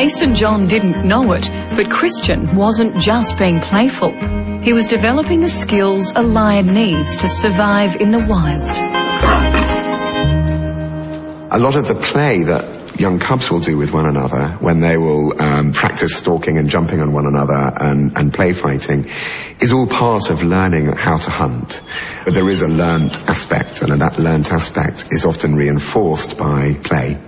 Ace and John didn't know it, but Christian wasn't just being playful. He was developing the skills a lion needs to survive in the wild. A lot of the play that young cubs will do with one another when they will practice stalking and jumping on one another and play fighting is all part of learning how to hunt. But there is a learnt aspect, and that learnt aspect is often reinforced by play.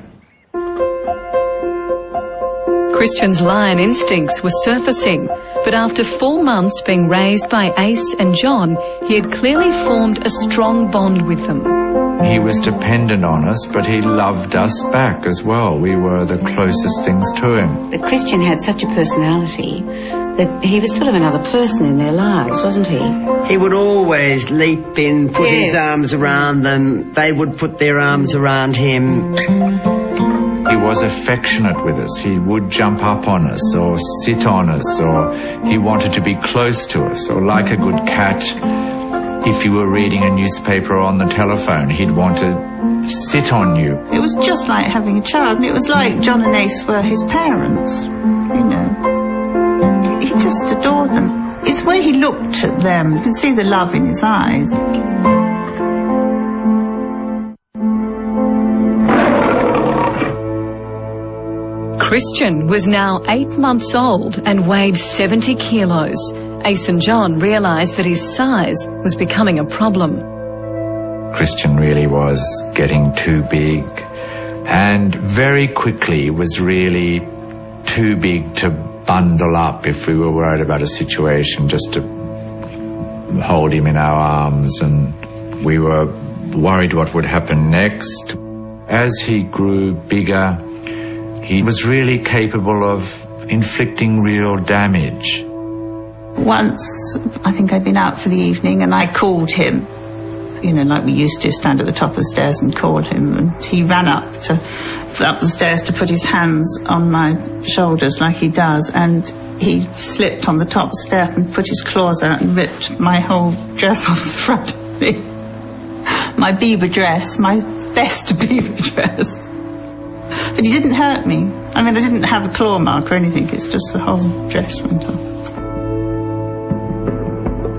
Christian's lion instincts were surfacing, but after 4 months being raised by Ace and John, he had clearly formed a strong bond with them. He was dependent on us, but he loved us back as well. We were the closest things to him. But Christian had such a personality that he was sort of another person in their lives, wasn't he? He would always leap in, put his arms around them. They would put their arms around him. He was affectionate with us. He would jump up on us or sit on us, or he wanted to be close to us, or like a good cat, if you were reading a newspaper on the telephone, he'd want to sit on you. It was just like having a child, and it was like John and Ace were his parents, you know. He just adored them. It's the way he looked at them. You can see the love in his eyes. Christian was now 8 months old and weighed 70 kilos. Ace and John realised that his size was becoming a problem. Christian really was getting too big, and very quickly was really too big to bundle up if we were worried about a situation, just to hold him in our arms, and we were worried what would happen next. As he grew bigger, he was really capable of inflicting real damage. Once, I think I'd been out for the evening and I called him, you know, like we used to, stand at the top of the stairs and call him, and he ran up the stairs to put his hands on my shoulders like he does, and he slipped on the top step and put his claws out and ripped my whole dress off the front of me. My Biber dress, my best Biber dress. But he didn't hurt me. I mean, I didn't have a claw mark or anything, it's just the whole dress went off.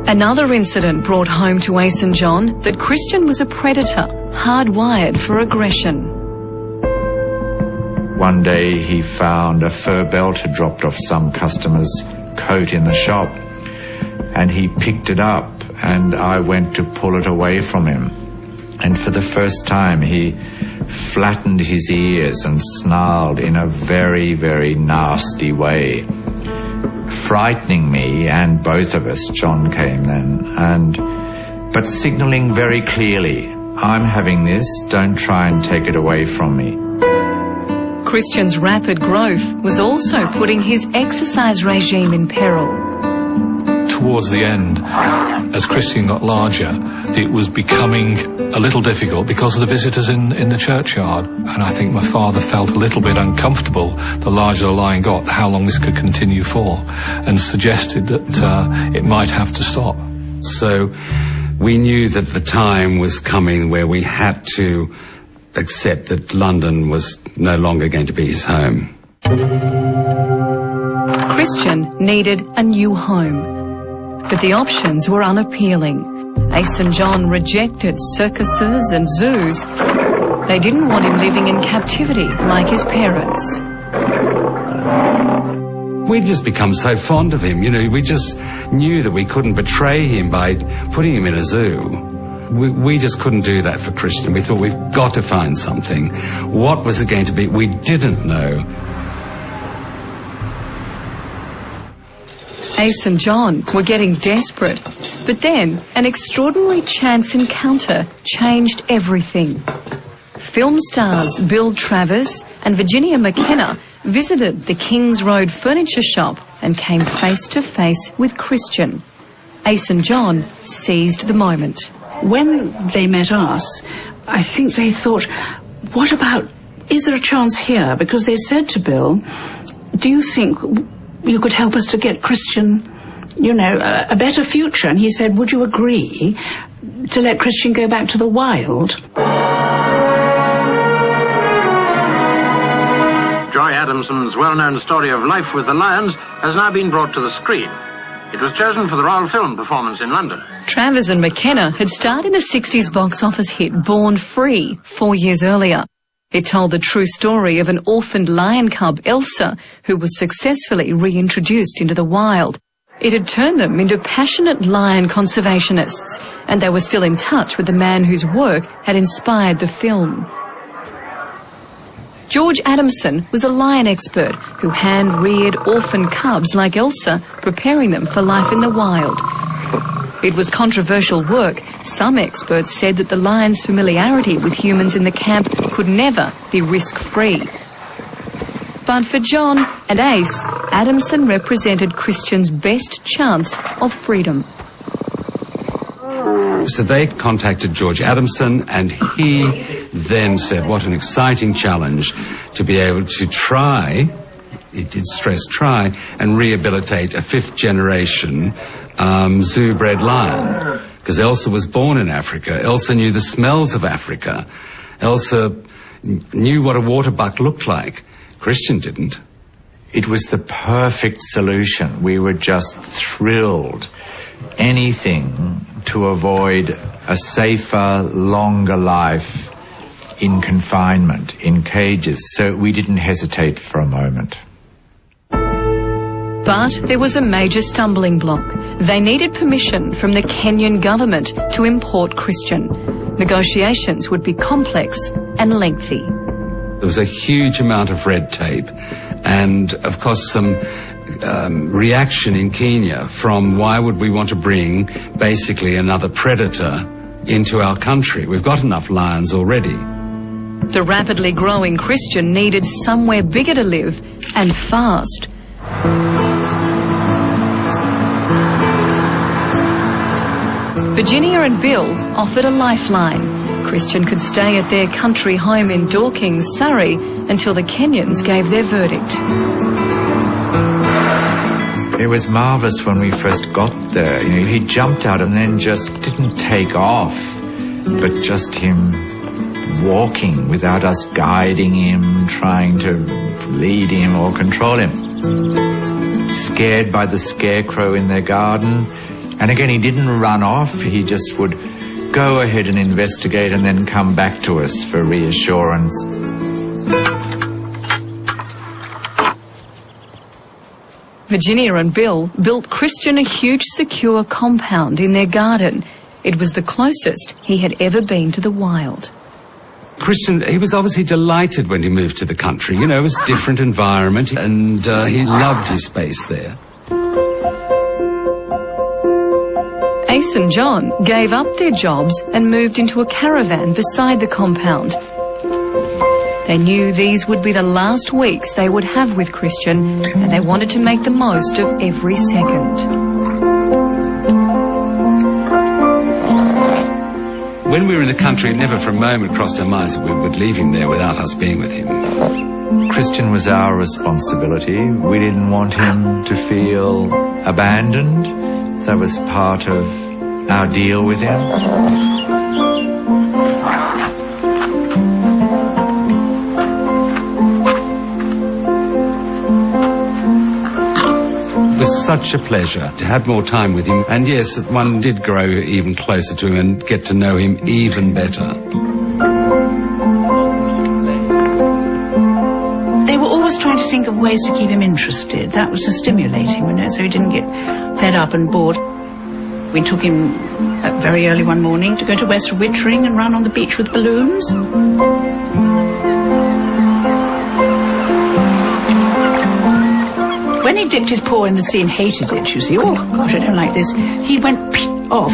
Another incident brought home to Ace and John that Christian was a predator, hardwired for aggression. One day he found a fur belt had dropped off some customer's coat in the shop, and he picked it up, and I went to pull it away from him. And for the first time he flattened his ears and snarled in a very, very nasty way, frightening me and both of us. John came then, but signalling very clearly, I'm having this, don't try and take it away from me. Christian's rapid growth was also putting his exercise regime in peril. Towards the end, as Christian got larger, it was becoming a little difficult because of the visitors in the churchyard. And I think my father felt a little bit uncomfortable, the larger the lion got, how long this could continue for, and suggested that it might have to stop. So we knew that the time was coming where we had to accept that London was no longer going to be his home. Christian needed a new home. But the options were unappealing. Ace and John rejected circuses and zoos. They didn't want him living in captivity like his parents. We'd just become so fond of him, you know, we just knew that we couldn't betray him by putting him in a zoo. We just couldn't do that for Christian. We thought, we've got to find something. What was it going to be? We didn't know. Ace and John were getting desperate, but then an extraordinary chance encounter changed everything. Film stars Bill Travers and Virginia McKenna visited the Kings Road furniture shop and came face to face with Christian. Ace and John seized the moment. When they met us, I think they thought, what about, is there a chance here? Because they said to Bill, do you think you could help us to get Christian, you know, a better future? And he said, would you agree to let Christian go back to the wild? Joy Adamson's well-known story of Life with the Lions has now been brought to the screen. It was chosen for the Royal Film performance in London. Travers and McKenna had starred in the 60s box office hit Born Free 4 years earlier. It told the true story of an orphaned lion cub, Elsa, who was successfully reintroduced into the wild. It had turned them into passionate lion conservationists, and they were still in touch with the man whose work had inspired the film. George Adamson was a lion expert who hand-reared orphan cubs like Elsa, preparing them for life in the wild. It was controversial work. Some experts said that the lion's familiarity with humans in the camp could never be risk-free. But for John and Ace, Adamson represented Christian's best chance of freedom. So they contacted George Adamson, and he then said, what an exciting challenge to be able to try, he did stress try, and rehabilitate a fifth-generation zoo-bred lion. Because Elsa was born in Africa. Elsa knew the smells of Africa. Elsa knew what a waterbuck looked like. Christian didn't. It was the perfect solution. We were just thrilled. Anything to avoid a safer, longer life in confinement, in cages. So we didn't hesitate for a moment. But there was a major stumbling block. They needed permission from the Kenyan government to import Christian. Negotiations would be complex and lengthy. There was a huge amount of red tape and, of course, some reaction in Kenya from why would we want to bring basically another predator into our country? We've got enough lions already. The rapidly growing Christian needed somewhere bigger to live, and fast. Virginia and Bill offered a lifeline. Christian could stay at their country home in Dorking, Surrey, until the Kenyans gave their verdict. It was marvellous when we first got there. You know, he jumped out and then just didn't take off, but just him walking without us guiding him, trying to lead him or control him. Scared by the scarecrow in their garden. And again, he didn't run off. He just would go ahead and investigate and then come back to us for reassurance. Virginia and Bill built Christian a huge secure compound in their garden. It was the closest he had ever been to the wild. Christian, he was obviously delighted when he moved to the country. You know, it was a different environment, and he loved his space there. Ace and John gave up their jobs and moved into a caravan beside the compound. They knew these would be the last weeks they would have with Christian, and they wanted to make the most of every second. When we were in the country, it never for a moment crossed our minds that we would leave him there without us being with him. Christian was our responsibility. We didn't want him to feel abandoned. That was part of our deal with him. It was such a pleasure to have more time with him, and yes, one did grow even closer to him and get to know him even better. They were always trying to think of ways to keep him interested. That was to stimulate him, you know, so he didn't get fed up and bored. We took him very early one morning to go to West Wittering and run on the beach with balloons. When he dipped his paw in the sea and hated it, you see, oh, gosh, I don't like this, he went off.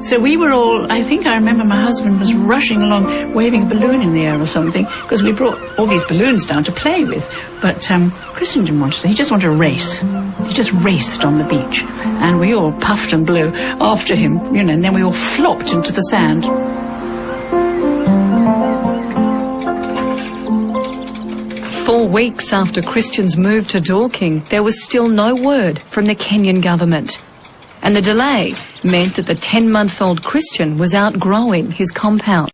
So we were all, I think I remember my husband was rushing along, waving a balloon in the air or something, because we brought all these balloons down to play with. But Christian didn't want to, he just wanted to race. He just raced on the beach. And we all puffed and blew after him, you know, and then we all flopped into the sand. 4 weeks after Christian's move to Dorking, there was still no word from the Kenyan government. And the delay meant that the 10-month-old Christian was outgrowing his compound.